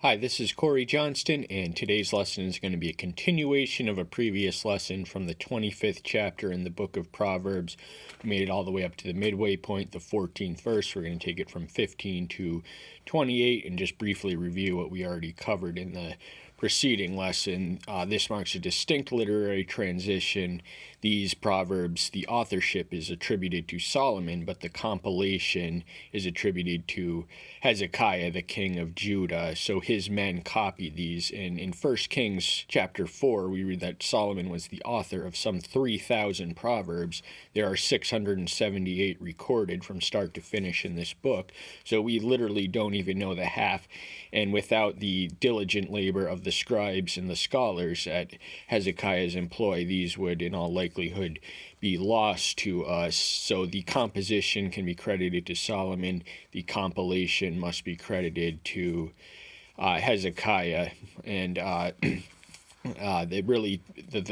Hi, this is Corey Johnston, and today's lesson is going to be a continuation of a previous lesson from the 25th chapter in the book of Proverbs. We made it all the way up to the midway point, the 14th verse. We're going to take it from 15 to 28 and just briefly review what we already covered in the preceding lesson. This marks a distinct literary transition. These Proverbs, the authorship is attributed to Solomon, but the compilation is attributed to Hezekiah, the king of Judah. So his men copied these. And in 1 Kings chapter 4, we read that Solomon was the author of some 3,000 Proverbs. There are 678 recorded from start to finish in this book. So we literally don't even know the half. And without the diligent labor of the scribes and the scholars at Hezekiah's employ, these would in all likelihood be lost to us. So the composition can be credited to Solomon. The compilation must be credited to Hezekiah. And the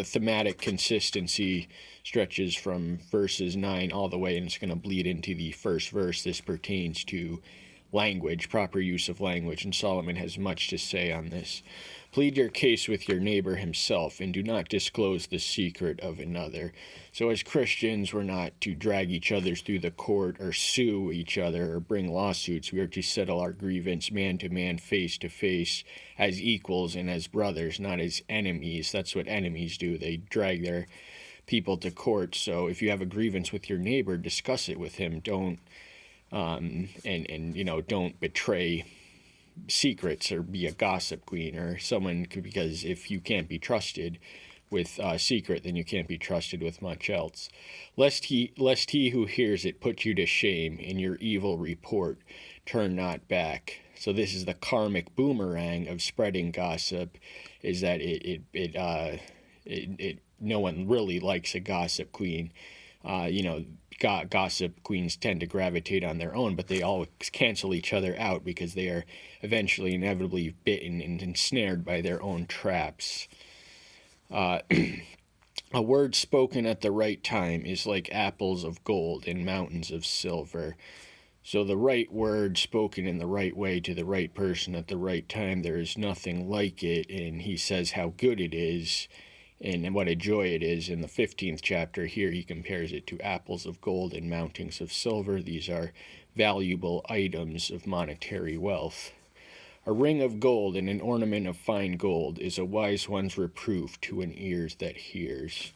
thematic consistency stretches from verses 9 all the way, and it's going to bleed into the first verse. This pertains to language, proper use of language, and Solomon has much to say on this. Plead your case with your neighbor himself, and do not disclose the secret of another. So as Christians, we're not to drag each other through the court or sue each other or bring lawsuits. We are to settle our grievance man to man, face to face, as equals and as brothers, not as enemies. That's what enemies do. They drag their people to court. So if you have a grievance with your neighbor, discuss it with him. Don't don't betray secrets or be a gossip queen or someone, because if you can't be trusted with secret, then you can't be trusted with much else. Lest he who hears it put you to shame, in your evil report turn not back. So this is the karmic boomerang of spreading gossip, is that no one really likes a gossip queen. Gossip queens tend to gravitate on their own, but they all cancel each other out because they are eventually inevitably bitten and ensnared by their own traps. A word spoken at the right time is like apples of gold and mountains of silver. So the right word spoken in the right way to the right person at the right time, there is nothing like it. And he says how good it is and what a joy it is. In the 15th chapter here, he compares it to apples of gold and mountains of silver. These are valuable items of monetary wealth. A ring of gold and an ornament of fine gold is a wise one's reproof to an ear that hears.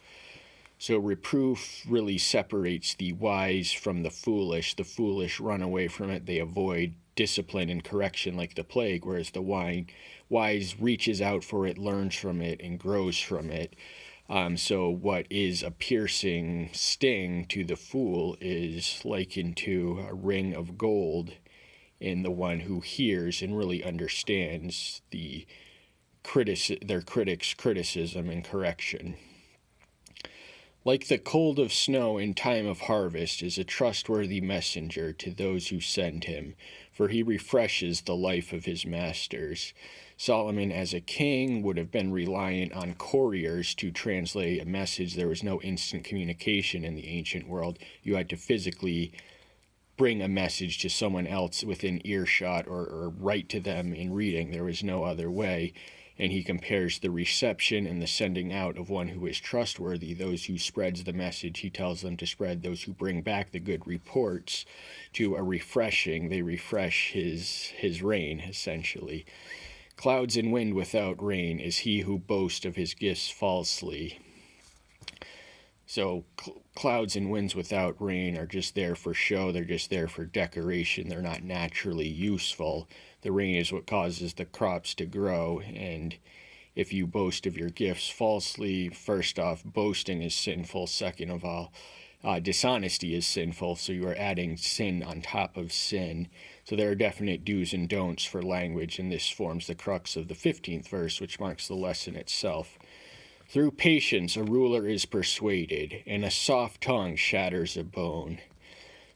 So reproof really separates the wise from the foolish. The foolish run away from it. They avoid discipline and correction like the plague, whereas the wise reaches out for it, learns from it, and grows from it. So what is a piercing sting to the fool is likened to a ring of gold in the one who hears and really understands their critics' criticism and correction. Like the cold of snow in time of harvest is a trustworthy messenger to those who send him, for he refreshes the life of his masters. Solomon, as a king, would have been reliant on couriers to translate a message. There was no instant communication in the ancient world. You had to physically bring a message to someone else within earshot or write to them in reading. There was no other way. And he compares the reception and the sending out of one who is trustworthy. Those who spreads the message, he tells them to spread. Those who bring back the good reports to a refreshing, they refresh his reign, essentially. Clouds and wind without rain is he who boasts of his gifts falsely. So clouds and winds without rain are just there for show. They're just there for decoration. They're not naturally useful. The rain is what causes the crops to grow. And if you boast of your gifts falsely, first off, boasting is sinful. Second of all, dishonesty is sinful. So you are adding sin on top of sin. So there are definite do's and don'ts for language, and this forms the crux of the 15th verse, which marks the lesson itself. Through patience a ruler is persuaded, and a soft tongue shatters a bone.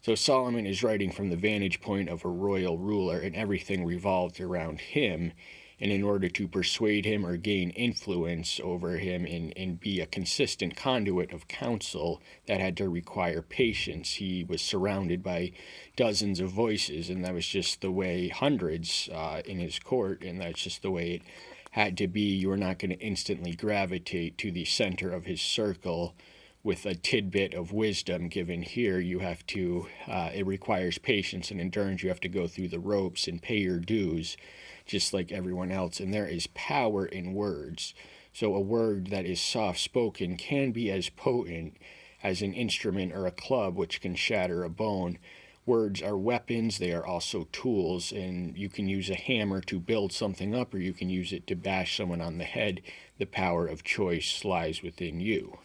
So Solomon is writing from the vantage point of a royal ruler, and everything revolved around him. And in order to persuade him or gain influence over him and be a consistent conduit of counsel, that had to require patience. He was surrounded by dozens of voices, and that was just the way, hundreds in his court, and that's just the way it had to be. You were not going to instantly gravitate to the center of his circle with a tidbit of wisdom given here. You have to, it requires patience and endurance. You have to go through the ropes and pay your dues, just like everyone else. And there is power in words. So a word that is soft-spoken can be as potent as an instrument or a club, which can shatter a bone. Words are weapons. They are also tools, and you can use a hammer to build something up, or you can use it to bash someone on the head. The power of choice lies within you.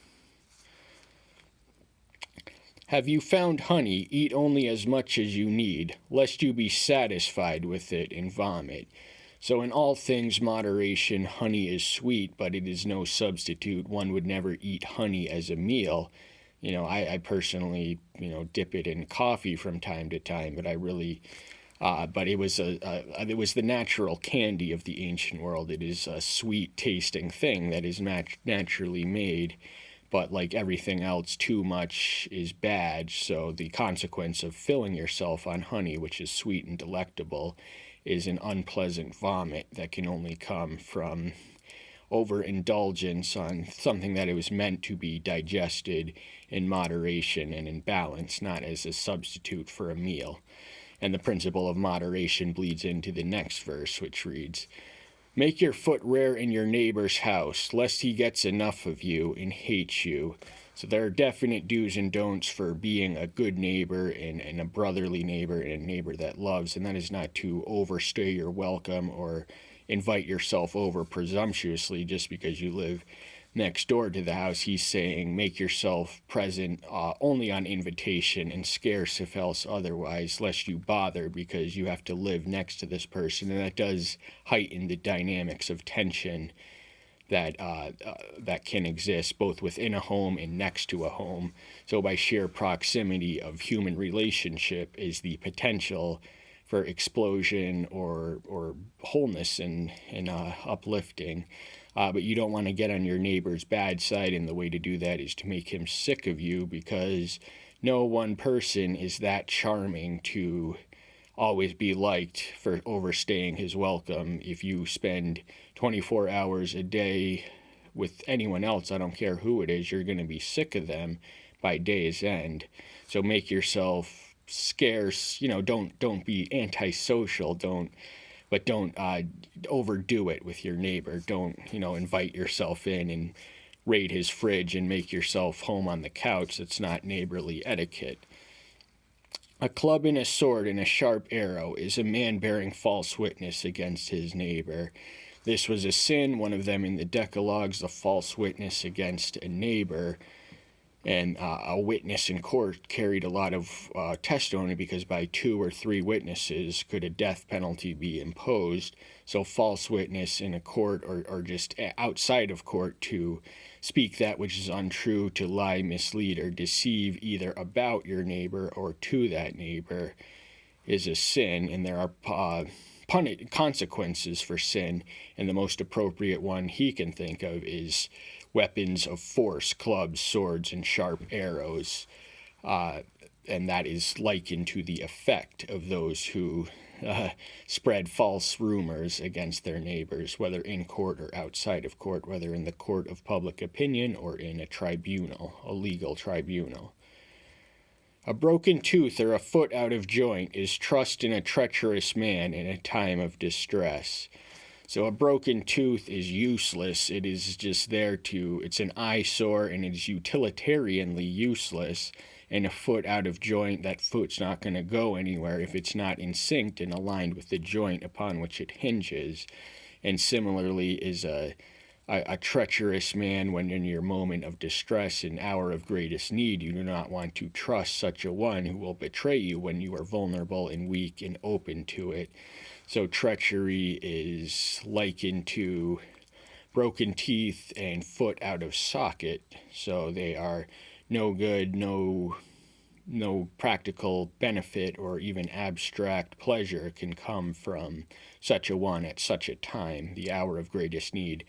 Have you found honey? Eat only as much as you need, lest you be satisfied with it and vomit. So in all things, moderation. Honey is sweet, but it is no substitute. One would never eat honey as a meal. I personally, dip it in coffee from time to time, but I really, but it was it was the natural candy of the ancient world. It is a sweet tasting thing that is naturally made. But like everything else, too much is bad. So the consequence of filling yourself on honey, which is sweet and delectable, is an unpleasant vomit that can only come from overindulgence on something that it was meant to be digested in moderation and in balance, not as a substitute for a meal. And the principle of moderation bleeds into the next verse, which reads, "Make your foot rare in your neighbor's house, lest he gets enough of you and hates you." So there are definite do's and don'ts for being a good neighbor and a brotherly neighbor and a neighbor that loves, and that is not to overstay your welcome or invite yourself over presumptuously just because you live next door to the house. He's saying make yourself present only on invitation and scarce if else otherwise, lest you bother because you have to live next to this person, and that does heighten the dynamics of tension that that can exist both within a home and next to a home. So by sheer proximity of human relationship is the potential for explosion or wholeness and uplifting. But you don't want to get on your neighbor's bad side, and the way to do that is to make him sick of you, because no one person is that charming to always be liked for overstaying his welcome. If you spend 24 hours a day with anyone else, I don't care who it is, you're going to be sick of them by day's end. So make yourself scarce. Don't be antisocial. Don't overdo it with your neighbor. Don't invite yourself in and raid his fridge and make yourself home on the couch. That's not neighborly etiquette. A club and a sword and a sharp arrow is a man bearing false witness against his neighbor. This was a sin, one of them in the Decalogues, the false witness against a neighbor. And a witness in court carried a lot of testimony, because by 2 or 3 witnesses could a death penalty be imposed. So false witness in a court or just outside of court to speak that which is untrue, to lie, mislead, or deceive either about your neighbor or to that neighbor is a sin. And there are consequences for sin. And the most appropriate one he can think of is weapons of force, clubs, swords, and sharp arrows. And that is likened to the effect of those who spread false rumors against their neighbors, whether in court or outside of court, whether in the court of public opinion or in a tribunal, a legal tribunal. A broken tooth or a foot out of joint is trust in a treacherous man in a time of distress. So a broken tooth is useless. It is just there it's an eyesore, and it is utilitarianly useless. And a foot out of joint, that foot's not going to go anywhere if it's not in sync and aligned with the joint upon which it hinges. And similarly is a treacherous man when in your moment of distress and hour of greatest need, you do not want to trust such a one who will betray you when you are vulnerable and weak and open to it. So treachery is likened to broken teeth and foot out of socket. So they are no good, no no practical benefit or even abstract pleasure can come from such a one at such a time. The hour of greatest need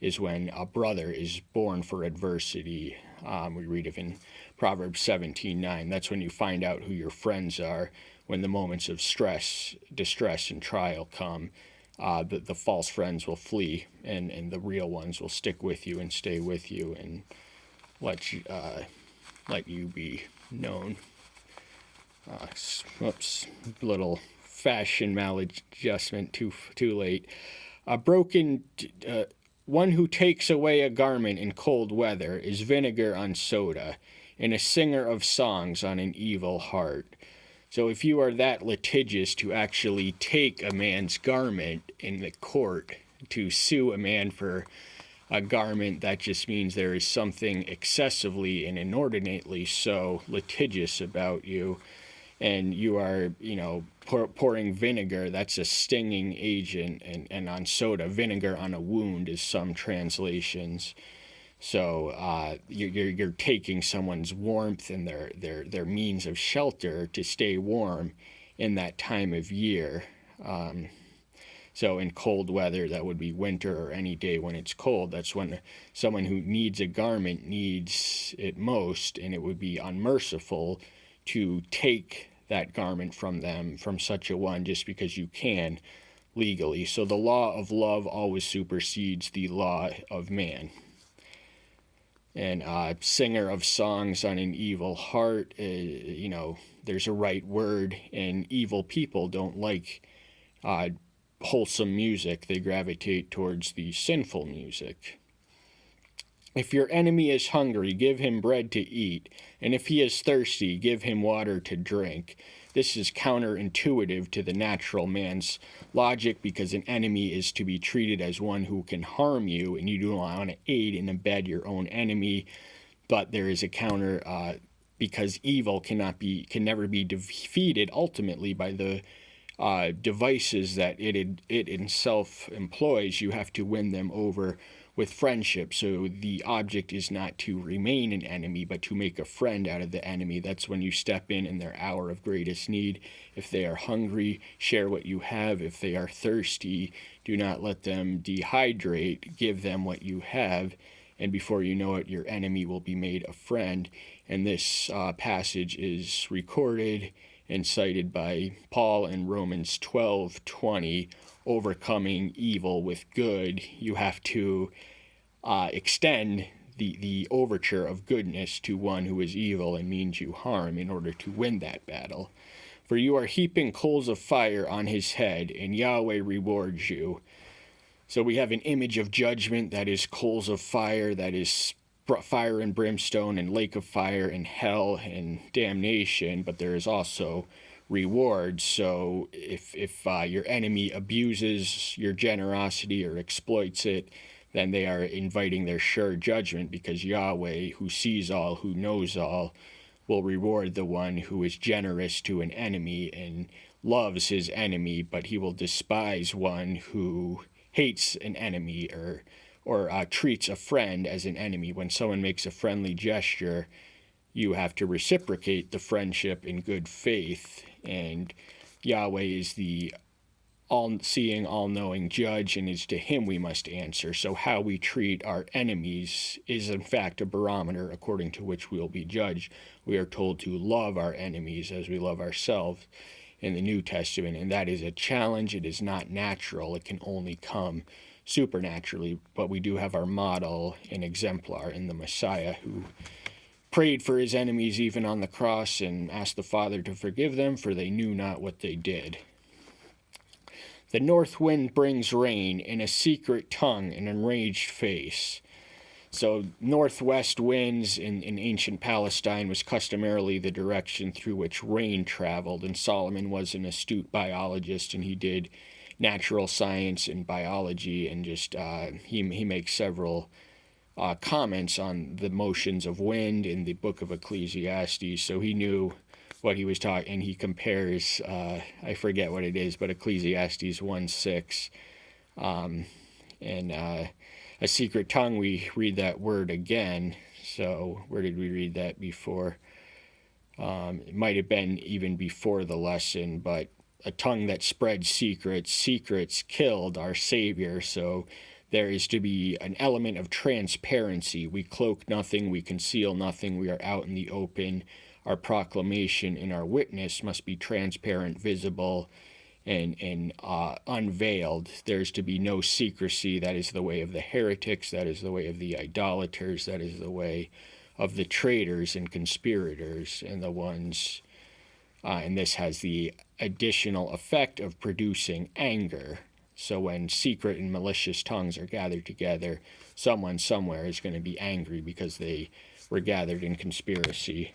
is when a brother is born for adversity. We read of in Proverbs 17:9. That's when you find out who your friends are, when the moments of stress, distress, and trial come. The false friends will flee, and the real ones will stick with you and stay with you and let you be known. Whoops, little fashion maladjustment, too late. One who takes away a garment in cold weather is vinegar on soda, and a singer of songs on an evil heart. So if you are that litigious to actually take a man's garment in the court, to sue a man for a garment, that just means there is something excessively and inordinately so litigious about you, and you are, pouring vinegar. That's a stinging agent, and on soda, vinegar on a wound is some translations. So you're taking someone's warmth and their means of shelter to stay warm in that time of year. So in cold weather, that would be winter or any day when it's cold. That's when someone who needs a garment needs it most, and it would be unmerciful to take that garment from them, from such a one, just because you can legally. So the law of love always supersedes the law of man. And singer of songs on an evil heart, there's a right word, and evil people don't like wholesome music. They gravitate towards the sinful music. If your enemy is hungry, give him bread to eat, and if he is thirsty, give him water to drink. This is counterintuitive to the natural man's logic, because an enemy is to be treated as one who can harm you, and you do not want to aid and abet your own enemy. But there is a counter, because evil can never be defeated ultimately by the devices that it itself employs. You have to win them over with friendship. So the object is not to remain an enemy, but to make a friend out of the enemy. That's when you step in their hour of greatest need. If they are hungry, share what you have. If they are thirsty, do not let them dehydrate. Give them what you have. And before you know it, your enemy will be made a friend. And this passage is recorded and cited by Paul in Romans 12:20, overcoming evil with good. You have to extend the overture of goodness to one who is evil and means you harm in order to win that battle. For you are heaping coals of fire on his head, and Yahweh rewards you. So we have an image of judgment that is coals of fire, that is fire and brimstone and lake of fire and hell and damnation, but there is also reward. So if your enemy abuses your generosity or exploits it, then they are inviting their sure judgment, because Yahweh, who sees all, who knows all, will reward the one who is generous to an enemy and loves his enemy, but he will despise one who hates an enemy or treats a friend as an enemy. When someone makes a friendly gesture, you have to reciprocate the friendship in good faith. And Yahweh is the all-seeing, all-knowing judge, and it's to him we must answer. So how we treat our enemies is in fact a barometer according to which we will be judged. We are told to love our enemies as we love ourselves in the New Testament, and that is a challenge. It is not natural. It can only come supernaturally, but we do have our model and exemplar in the Messiah, who prayed for his enemies even on the cross and asked the Father to forgive them, for they knew not what they did. The north wind brings rain, and a secret tongue, an enraged face. So northwest winds in ancient Palestine was customarily the direction through which rain traveled, and Solomon was an astute biologist, and he did natural science and biology, and just he makes several comments on the motions of wind in the book of Ecclesiastes. So he knew what he was talking, and he compares, I forget what it is, but Ecclesiastes 1:6, and a secret tongue, we read that word again. So where did we read that before? It might have been even before the lesson, but a tongue that spreads secrets killed our Savior. So there is to be an element of transparency. We cloak nothing, we conceal nothing, we are out in the open. Our proclamation and our witness must be transparent, visible, and unveiled. There's to be no secrecy. That is the way of the heretics, that is the way of the idolaters, that is the way of the traitors and conspirators and the ones, and this has the additional effect of producing anger. So when secret and malicious tongues are gathered together, someone somewhere is going to be angry because they were gathered in conspiracy.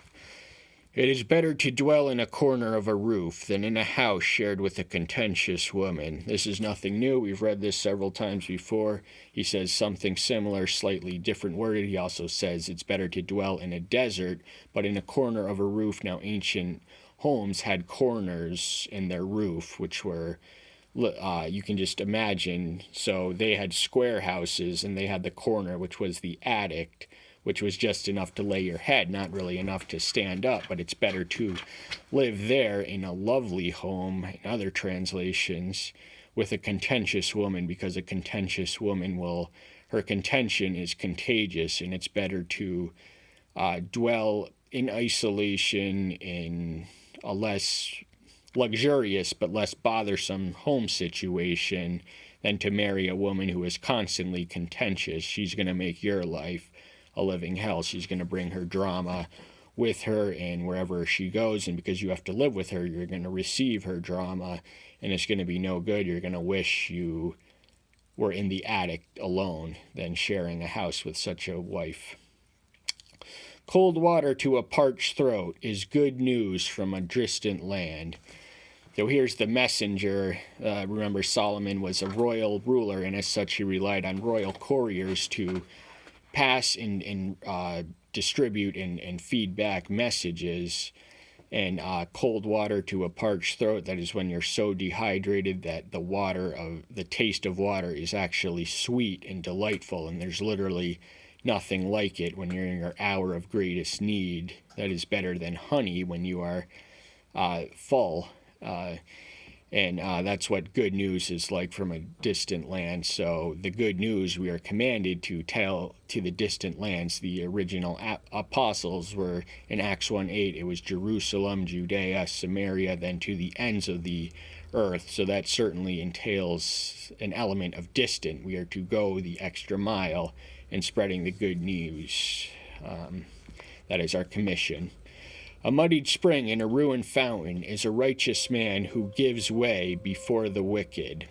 It is better to dwell in a corner of a roof than in a house shared with a contentious woman. This is nothing new. We've read this several times before. He says something similar, slightly different worded. He also says it's better to dwell in a desert, but in a corner of a roof. Now, ancient homes had corners in their roof, which were, you can just imagine. So they had square houses, and they had the corner, which was the attic, which was just enough to lay your head, not really enough to stand up, but it's better to live there in a lovely home, in other translations, with a contentious woman, because a contentious woman her contention is contagious, and it's better to dwell in isolation in a less luxurious but less bothersome home situation than to marry a woman who is constantly contentious. She's going to make your life a living hell. She's going to bring her drama with her, and wherever she goes, and because you have to live with her, you're going to receive her drama, and it's going to be no good. You're going to wish you were in the attic alone than sharing a house with such a wife. Cold water to a parched throat is good news from a distant land. So here's the messenger. Remember, Solomon was a royal ruler, and as such he relied on royal couriers to pass and distribute and feed back messages. And cold water to a parched throat, that is when you're so dehydrated that the taste of water is actually sweet and delightful, and there's literally nothing like it when you're in your hour of greatest need. That is better than honey when you are full. And that's what good news is like from a distant land. So the good news we are commanded to tell to the distant lands. The original apostles were in Acts 1:8. It was Jerusalem, Judea, Samaria, then to the ends of the earth. So that certainly entails an element of distant. We are to go the extra mile in spreading the good news. That is our commission. A muddied spring and a ruined fountain is a righteous man who gives way before the wicked.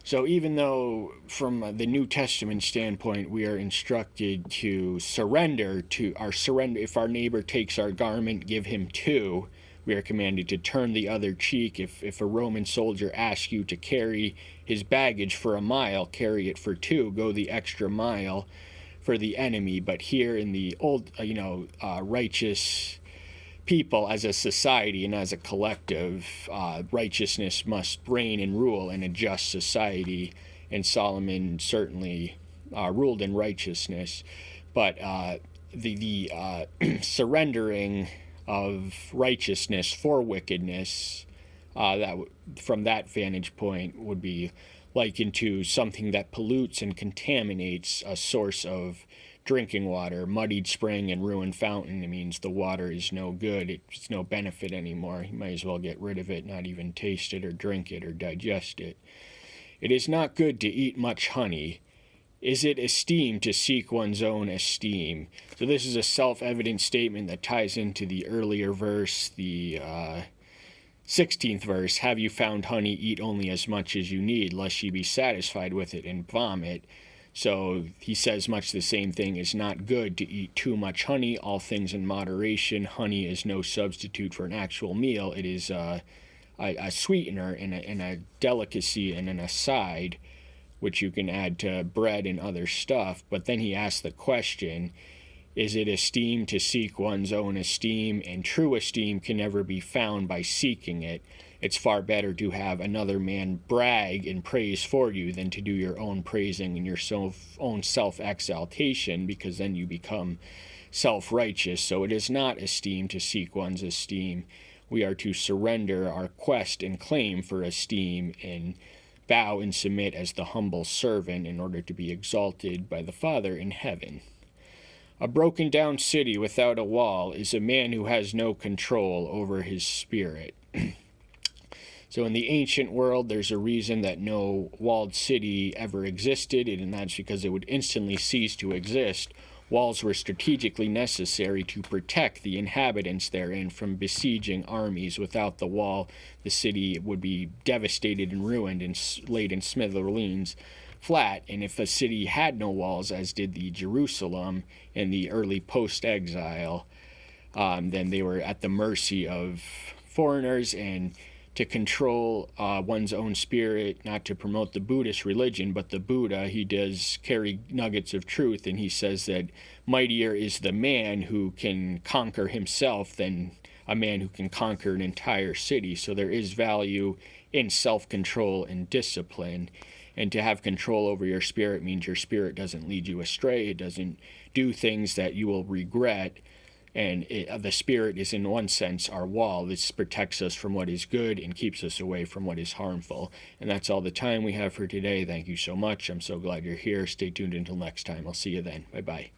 So even though from the New Testament standpoint we are instructed to surrender, if our neighbor takes our garment, give him two. We are commanded to turn the other cheek. If a Roman soldier asks you to carry his baggage for a mile, carry it for two. Go the extra mile for the enemy. But here in the old, righteous people as a society and as a collective, righteousness must reign and rule in a just society. And Solomon certainly ruled in righteousness. But the surrendering of righteousness for wickedness, from that vantage point would be likened to something that pollutes and contaminates a source of drinking water. Muddied spring and ruined fountain, it means the water is no good, it's no benefit anymore. You might as well get rid of it, not even taste it or drink it or digest it. It is not good to eat much honey. Is it esteem to seek one's own esteem? So this is a self-evident statement that ties into the earlier verse, the 16th verse. Have you found honey? Eat only as much as you need, lest ye be satisfied with it and vomit. So he says much the same thing. It's not good to eat too much honey. All things in moderation. Honey is no substitute for an actual meal. It is a sweetener and a delicacy and an aside, which you can add to bread and other stuff. But then he asks the question, is it esteem to seek one's own esteem? And true esteem can never be found by seeking it. It's far better to have another man brag and praise for you than to do your own praising and your own self-exaltation, because then you become self-righteous. So it is not esteem to seek one's esteem. We are to surrender our quest and claim for esteem and bow and submit as the humble servant in order to be exalted by the Father in heaven. A broken down city without a wall is a man who has no control over his spirit. So in the ancient world, there's a reason that no walled city ever existed, and that's because it would instantly cease to exist. Walls were strategically necessary to protect the inhabitants therein from besieging armies. Without the wall, the city would be devastated and ruined and laid in smithereens flat. And if a city had no walls, as did the Jerusalem in the early post-exile, then they were at the mercy of foreigners and to control one's own spirit, not to promote the Buddhist religion, but the Buddha, he does carry nuggets of truth, and he says that mightier is the man who can conquer himself than a man who can conquer an entire city. So there is value in self-control and discipline, and to have control over your spirit means your spirit doesn't lead you astray, it doesn't do things that you will regret. And the Spirit is, in one sense, our wall. This protects us from what is good and keeps us away from what is harmful. And that's all the time we have for today. Thank you so much. I'm so glad you're here. Stay tuned until next time. I'll see you then. Bye-bye.